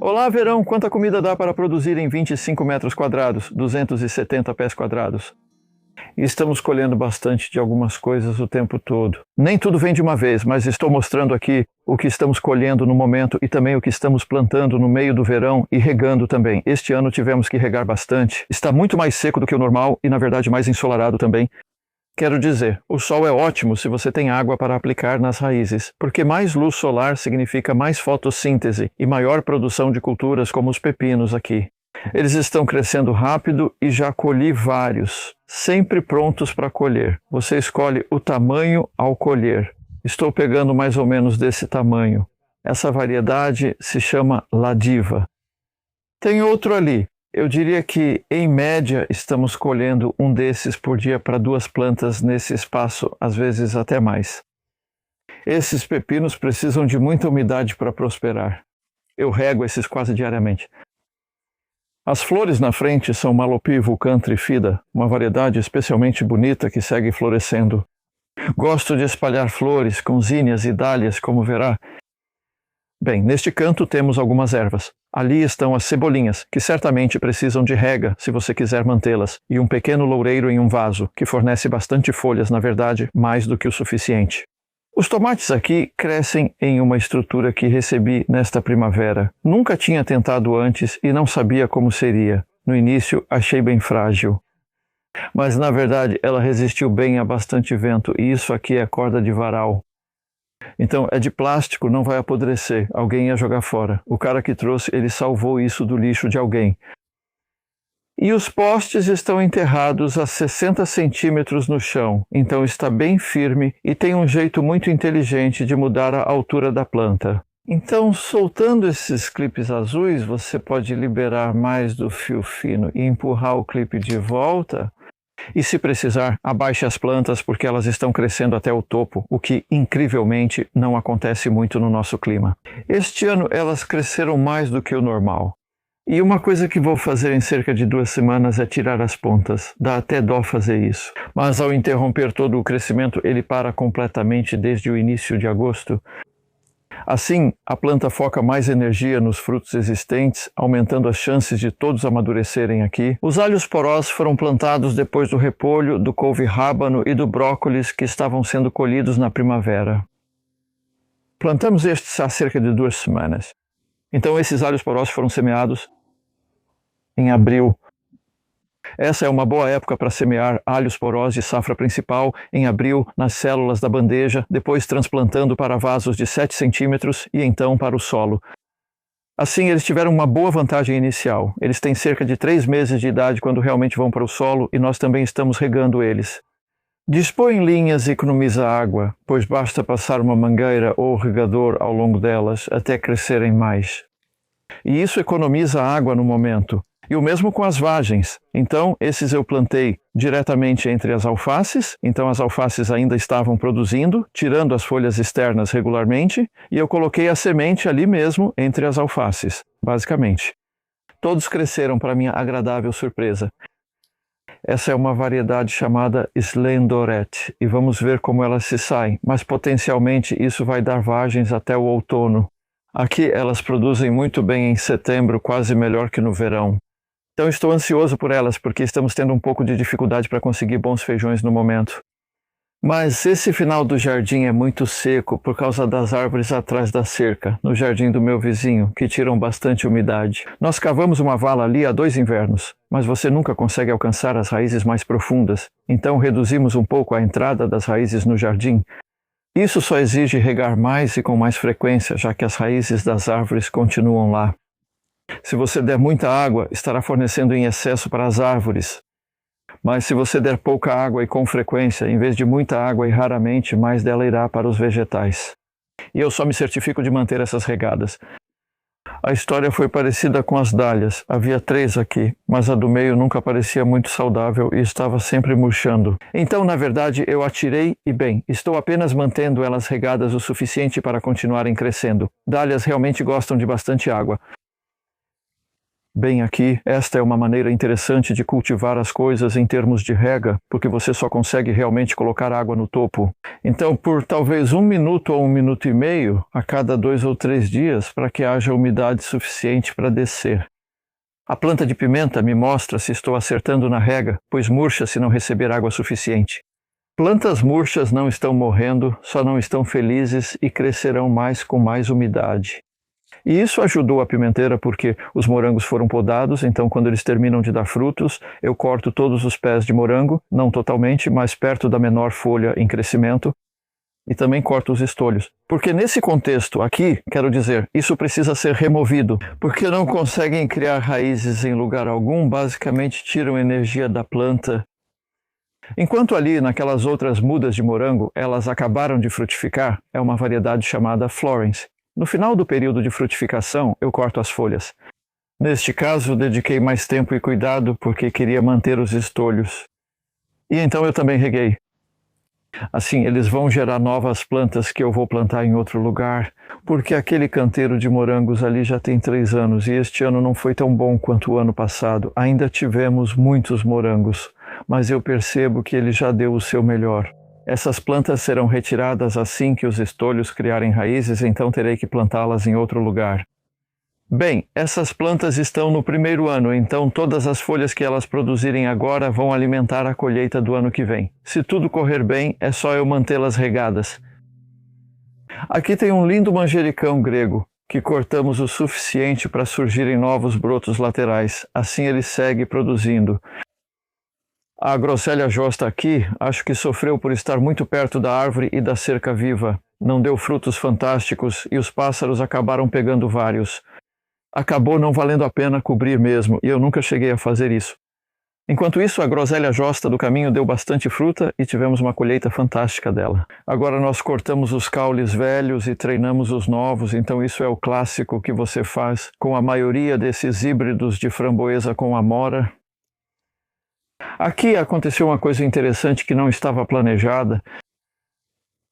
Olá, verão, quanta comida dá para produzir em 25 metros quadrados, 270 pés quadrados? E estamos colhendo bastante de algumas coisas o tempo todo. Nem tudo vem de uma vez, mas estou mostrando aqui o que estamos colhendo no momento e também o que estamos plantando no meio do verão e regando também. Este ano tivemos que regar bastante. Está muito mais seco do que o normal e, na verdade, mais ensolarado também. Quero dizer, o sol é ótimo se você tem água para aplicar nas raízes, porque mais luz solar significa mais fotossíntese e maior produção de culturas como os pepinos aqui. Eles estão crescendo rápido e já colhi vários, sempre prontos para colher. Você escolhe o tamanho ao colher. Estou pegando mais ou menos desse tamanho. Essa variedade se chama Ladiva. Tem outro ali. Eu diria que, em média, estamos colhendo um desses por dia para 2 plantas nesse espaço, às vezes até mais. Esses pepinos precisam de muita umidade para prosperar. Eu rego esses quase diariamente. As flores na frente são Malopi Vulcan Trifida, uma variedade especialmente bonita que segue florescendo. Gosto de espalhar flores com zinnias e dálias, como verá. Bem, neste canto temos algumas ervas. Ali estão as cebolinhas, que certamente precisam de rega se você quiser mantê-las, e um pequeno loureiro em um vaso, que fornece bastante folhas, na verdade, mais do que o suficiente. Os tomates aqui crescem em uma estrutura que recebi nesta primavera. Nunca tinha tentado antes e não sabia como seria. No início, achei bem frágil. Mas, na verdade, ela resistiu bem a bastante vento, e isso aqui é corda de varal. Então, é de plástico, não vai apodrecer. Alguém ia jogar fora. O cara que trouxe, ele salvou isso do lixo de alguém. E os postes estão enterrados a 60 centímetros no chão, então está bem firme e tem um jeito muito inteligente de mudar a altura da planta. Então, soltando esses clipes azuis, você pode liberar mais do fio fino e empurrar o clipe de volta. E se precisar, abaixe as plantas porque elas estão crescendo até o topo, o que, incrivelmente, não acontece muito no nosso clima. Este ano elas cresceram mais do que o normal. E uma coisa que vou fazer em cerca de 2 semanas é tirar as pontas. Dá até dó fazer isso. Mas ao interromper todo o crescimento, ele para completamente desde o início de agosto. Assim, a planta foca mais energia nos frutos existentes, aumentando as chances de todos amadurecerem aqui. Os alhos porós foram plantados depois do repolho, do couve-rábano e do brócolis que estavam sendo colhidos na primavera. Plantamos estes há cerca de 2 semanas. Então esses alhos porós foram semeados em abril. Essa é uma boa época para semear alhos porós de safra principal em abril nas células da bandeja, depois transplantando para vasos de 7 centímetros e então para o solo. Assim, eles tiveram uma boa vantagem inicial. Eles têm cerca de 3 meses de idade quando realmente vão para o solo e nós também estamos regando eles. Dispor em linhas economiza água, pois basta passar uma mangueira ou regador ao longo delas até crescerem mais. E isso economiza água no momento. E o mesmo com as vagens. Então, esses eu plantei diretamente entre as alfaces, então as alfaces ainda estavam produzindo, tirando as folhas externas regularmente, e eu coloquei a semente ali mesmo entre as alfaces, basicamente. Todos cresceram para minha agradável surpresa. Essa é uma variedade chamada Slendorette, e vamos ver como ela se sai, mas potencialmente isso vai dar vagens até o outono. Aqui elas produzem muito bem em setembro, quase melhor que no verão. Então estou ansioso por elas, porque estamos tendo um pouco de dificuldade para conseguir bons feijões no momento. Mas esse final do jardim é muito seco por causa das árvores atrás da cerca, no jardim do meu vizinho, que tiram bastante umidade. Nós cavamos uma vala ali há 2 invernos, mas você nunca consegue alcançar as raízes mais profundas, então reduzimos um pouco a entrada das raízes no jardim. Isso só exige regar mais e com mais frequência, já que as raízes das árvores continuam lá. Se você der muita água, estará fornecendo em excesso para as árvores. Mas se você der pouca água e com frequência, em vez de muita água e raramente, mais dela irá para os vegetais. E eu só me certifico de manter essas regadas. A história foi parecida com as dálias. Havia 3 aqui, mas a do meio nunca parecia muito saudável e estava sempre murchando. Então, na verdade, eu a tirei e, bem, estou apenas mantendo elas regadas o suficiente para continuarem crescendo. Dálias realmente gostam de bastante água. Bem aqui, esta é uma maneira interessante de cultivar as coisas em termos de rega, porque você só consegue realmente colocar água no topo. Então, por talvez 1 minuto ou 1 minuto e meio, a cada 2 ou 3 dias, para que haja umidade suficiente para descer. A planta de pimenta me mostra se estou acertando na rega, pois murcha se não receber água suficiente. Plantas murchas não estão morrendo, só não estão felizes e crescerão mais com mais umidade. E isso ajudou a pimenteira porque os morangos foram podados, então quando eles terminam de dar frutos, eu corto todos os pés de morango, não totalmente, mas perto da menor folha em crescimento, e também corto os estolhos. Porque nesse contexto aqui, quero dizer, isso precisa ser removido, porque não conseguem criar raízes em lugar algum, basicamente tiram energia da planta. Enquanto ali, naquelas outras mudas de morango, elas acabaram de frutificar, é uma variedade chamada Florence. No final do período de frutificação, eu corto as folhas. Neste caso, dediquei mais tempo e cuidado porque queria manter os estolhos. E então eu também reguei. Assim, eles vão gerar novas plantas que eu vou plantar em outro lugar, porque aquele canteiro de morangos ali já tem 3 anos e este ano não foi tão bom quanto o ano passado. Ainda tivemos muitos morangos, mas eu percebo que ele já deu o seu melhor. Essas plantas serão retiradas assim que os estolhos criarem raízes, então terei que plantá-las em outro lugar. Bem, essas plantas estão no 1º ano, então todas as folhas que elas produzirem agora vão alimentar a colheita do ano que vem. Se tudo correr bem, é só eu mantê-las regadas. Aqui tem um lindo manjericão grego, que cortamos o suficiente para surgirem novos brotos laterais. Assim ele segue produzindo. A Grosselia josta aqui, acho que sofreu por estar muito perto da árvore e da cerca viva. Não deu frutos fantásticos e os pássaros acabaram pegando vários. Acabou não valendo a pena cobrir mesmo, e eu nunca cheguei a fazer isso. Enquanto isso, a Grosselia josta do caminho deu bastante fruta e tivemos uma colheita fantástica dela. Agora nós cortamos os caules velhos e treinamos os novos, então isso é o clássico que você faz com a maioria desses híbridos de framboesa com amora. Aqui aconteceu uma coisa interessante que não estava planejada.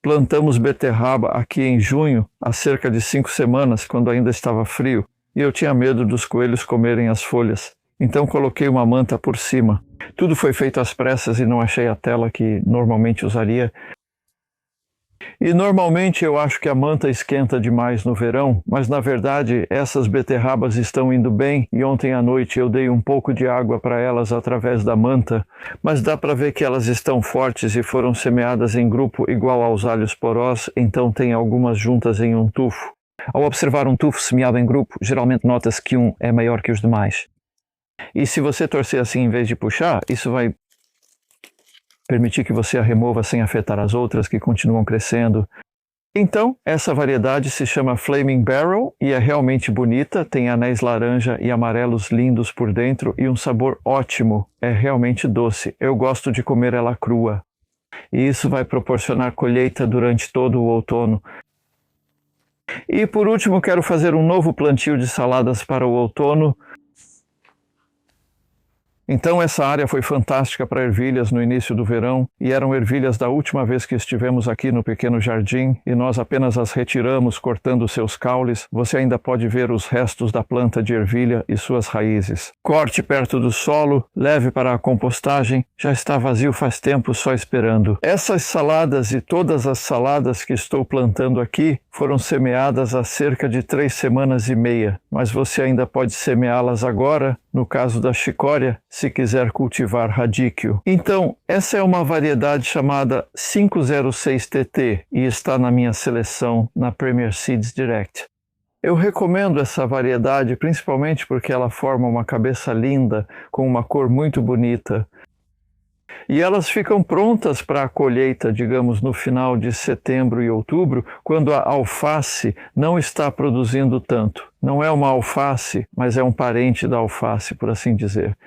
Plantamos beterraba aqui em junho, há cerca de 5 semanas, quando ainda estava frio. E eu tinha medo dos coelhos comerem as folhas. Então coloquei uma manta por cima. Tudo foi feito às pressas e não achei a tela que normalmente usaria. E normalmente eu acho que a manta esquenta demais no verão, mas na verdade essas beterrabas estão indo bem e ontem à noite eu dei um pouco de água para elas através da manta, mas dá para ver que elas estão fortes e foram semeadas em grupo igual aos alhos porós, então tem algumas juntas em um tufo. Ao observar um tufo semeado em grupo, geralmente nota-se que um é maior que os demais. E se você torcer assim em vez de puxar, isso vai permitir que você a remova sem afetar as outras que continuam crescendo. Então, essa variedade se chama Flaming Barrel e é realmente bonita, tem anéis laranja e amarelos lindos por dentro e um sabor ótimo, é realmente doce. Eu gosto de comer ela crua. E isso vai proporcionar colheita durante todo o outono. E por último, quero fazer um novo plantio de saladas para o outono. Então essa área foi fantástica para ervilhas no início do verão e eram ervilhas da última vez que estivemos aqui no pequeno jardim e nós apenas as retiramos cortando seus caules. Você ainda pode ver os restos da planta de ervilha e suas raízes. Corte perto do solo, leve para a compostagem, já está vazio faz tempo só esperando. Essas saladas e todas as saladas que estou plantando aqui foram semeadas há cerca de 3 semanas e meia, mas você ainda pode semeá-las agora, no caso da chicória, se quiser cultivar radíquio. Então, essa é uma variedade chamada 506TT e está na minha seleção na Premier Seeds Direct. Eu recomendo essa variedade principalmente porque ela forma uma cabeça linda, com uma cor muito bonita. E elas ficam prontas para a colheita, digamos, no final de setembro e outubro, quando a alface não está produzindo tanto. Não é uma alface, mas é um parente da alface, por assim dizer.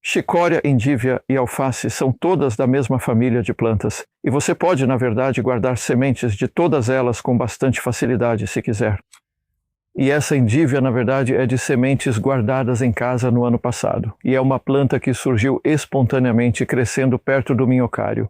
Chicória, endívia e alface são todas da mesma família de plantas. E você pode, na verdade, guardar sementes de todas elas com bastante facilidade, se quiser. E essa endívia, na verdade, é de sementes guardadas em casa no ano passado. E é uma planta que surgiu espontaneamente crescendo perto do minhocário.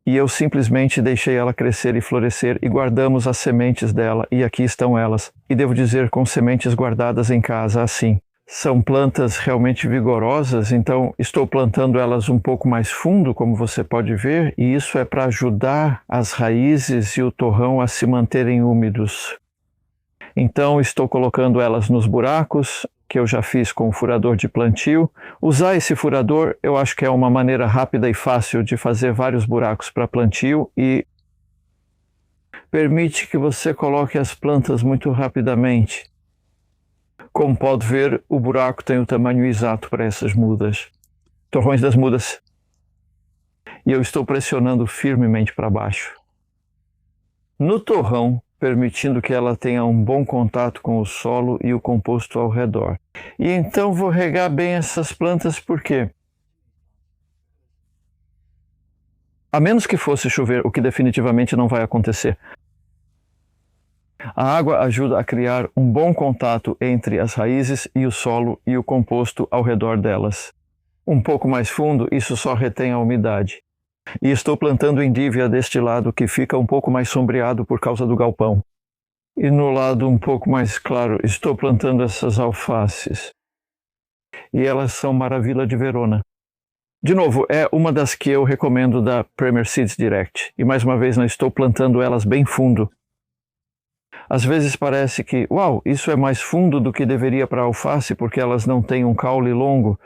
E eu simplesmente deixei ela crescer e florescer e guardamos as sementes dela. E aqui estão elas. E devo dizer, com sementes guardadas em casa assim. São plantas realmente vigorosas, então estou plantando elas um pouco mais fundo, como você pode ver, e isso é para ajudar as raízes e o torrão a se manterem úmidos. Então estou colocando elas nos buracos, que eu já fiz com o furador de plantio. Usar esse furador eu acho que é uma maneira rápida e fácil de fazer vários buracos para plantio e permite que você coloque as plantas muito rapidamente. Como pode ver, o buraco tem o tamanho exato para essas mudas, torrões das mudas. E eu estou pressionando firmemente para baixo. No torrão, permitindo que ela tenha um bom contato com o solo e o composto ao redor. E então vou regar bem essas plantas porque, a menos que fosse chover, o que definitivamente não vai acontecer, a água ajuda a criar um bom contato entre as raízes e o solo e o composto ao redor delas. Um pouco mais fundo, isso só retém a umidade. E estou plantando endívia deste lado, que fica um pouco mais sombreado por causa do galpão. E no lado um pouco mais claro, estou plantando essas alfaces. E elas são maravilha de Verona. De novo, é uma das que eu recomendo da Premier Seeds Direct. E mais uma vez, não estou plantando elas bem fundo. Às vezes parece que, uau, isso é mais fundo do que deveria para a alface porque elas não têm um caule longo.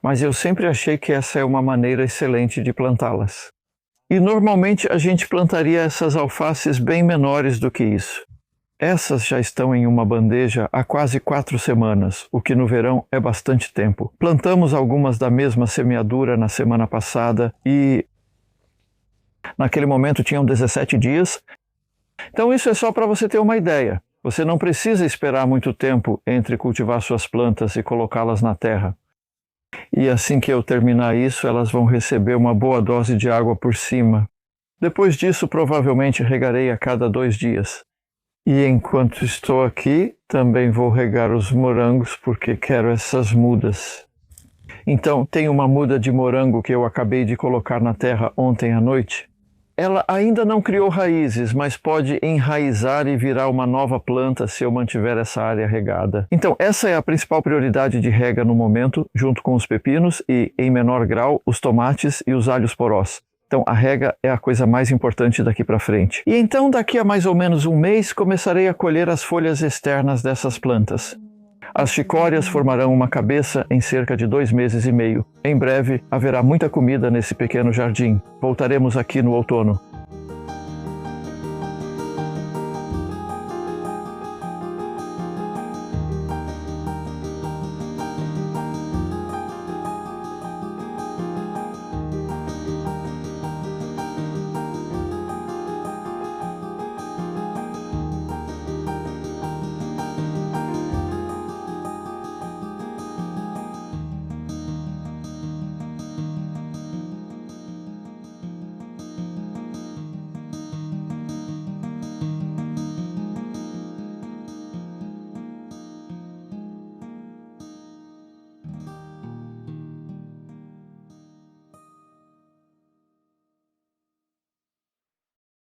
Mas eu sempre achei que essa é uma maneira excelente de plantá-las. E normalmente a gente plantaria essas alfaces bem menores do que isso. Essas já estão em uma bandeja há quase 4 semanas, o que no verão é bastante tempo. Plantamos algumas da mesma semeadura na semana passada e naquele momento tinham 17 dias. Então isso é só para você ter uma ideia. Você não precisa esperar muito tempo entre cultivar suas plantas e colocá-las na terra. E assim que eu terminar isso, elas vão receber uma boa dose de água por cima. Depois disso, provavelmente regarei a cada 2 dias. E enquanto estou aqui, também vou regar os morangos porque quero essas mudas. Então, tem uma muda de morango que eu acabei de colocar na terra ontem à noite. Ela ainda não criou raízes, mas pode enraizar e virar uma nova planta se eu mantiver essa área regada. Então, essa é a principal prioridade de rega no momento, junto com os pepinos e, em menor grau, os tomates e os alhos porós. Então, a rega é a coisa mais importante daqui para frente. E então, daqui a mais ou menos um mês, começarei a colher as folhas externas dessas plantas. As chicórias formarão uma cabeça em cerca de 2 meses e meio. Em breve, haverá muita comida nesse pequeno jardim. Voltaremos aqui no outono.